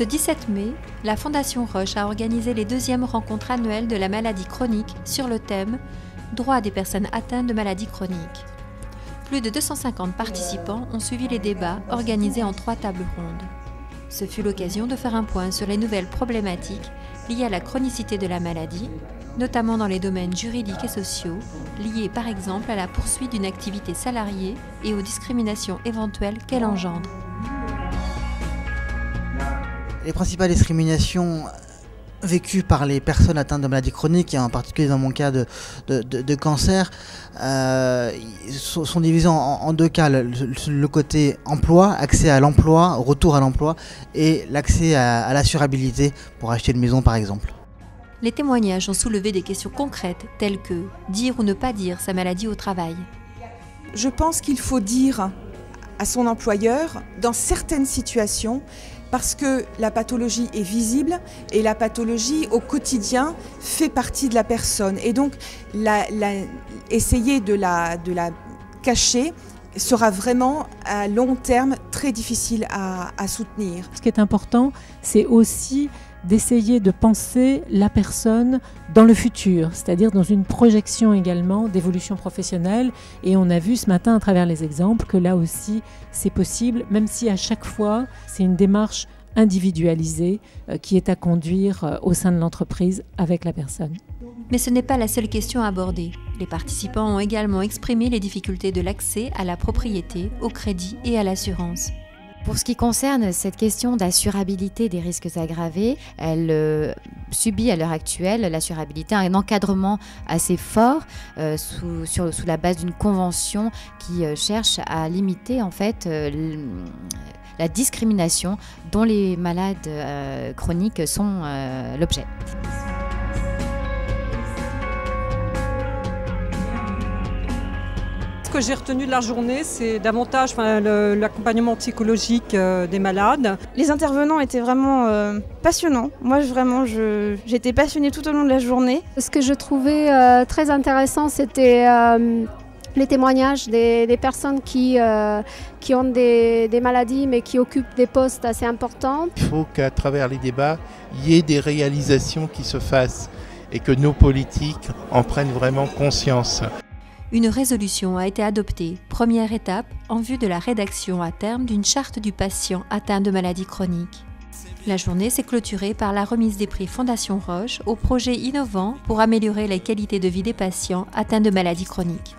Ce 17 mai, la Fondation Roche a organisé les 2e rencontres annuelles de la maladie chronique sur le thème « Droits des personnes atteintes de maladies chroniques ». Plus de 250 participants ont suivi les débats organisés en 3 tables rondes. Ce fut l'occasion de faire un point sur les nouvelles problématiques liées à la chronicité de la maladie, notamment dans les domaines juridiques et sociaux, liés par exemple à la poursuite d'une activité salariée et aux discriminations éventuelles qu'elle engendre. Les principales discriminations vécues par les personnes atteintes de maladies chroniques, et en particulier dans mon cas de cancer, sont divisées en 2 cas. Le côté emploi, accès à l'emploi, retour à l'emploi, et l'accès à l'assurabilité pour acheter une maison par exemple. Les témoignages ont soulevé des questions concrètes telles que dire ou ne pas dire sa maladie au travail. Je pense qu'il faut dire à son employeur dans certaines situations, parce que la pathologie est visible et la pathologie au quotidien fait partie de la personne. Et donc essayer de la cacher sera vraiment à long terme très difficile à soutenir. Ce qui est important, c'est aussi d'essayer de penser la personne dans le futur, c'est-à-dire dans une projection également d'évolution professionnelle. Et on a vu ce matin à travers les exemples que là aussi c'est possible, même si à chaque fois c'est une démarche individualisée qui est à conduire au sein de l'entreprise avec la personne. Mais ce n'est pas la seule question abordée. Les participants ont également exprimé les difficultés de l'accès à la propriété, au crédit et à l'assurance. Pour ce qui concerne cette question d'assurabilité des risques aggravés, elle subit à l'heure actuelle, l'assurabilité, un encadrement assez fort sous la base d'une convention qui cherche à limiter en fait la discrimination dont les malades chroniques sont l'objet. Ce que j'ai retenu de la journée, c'est davantage l'accompagnement psychologique des malades. Les intervenants étaient vraiment passionnants. Moi, j'étais passionnée tout au long de la journée. Ce que je trouvais très intéressant, c'était les témoignages des personnes qui ont des maladies mais qui occupent des postes assez importants. Il faut qu'à travers les débats, il y ait des réalisations qui se fassent et que nos politiques en prennent vraiment conscience. Une résolution a été adoptée, première étape en vue de la rédaction à terme d'une charte du patient atteint de maladies chroniques. La journée s'est clôturée par la remise des prix Fondation Roche aux projets innovants pour améliorer la qualité de vie des patients atteints de maladies chroniques.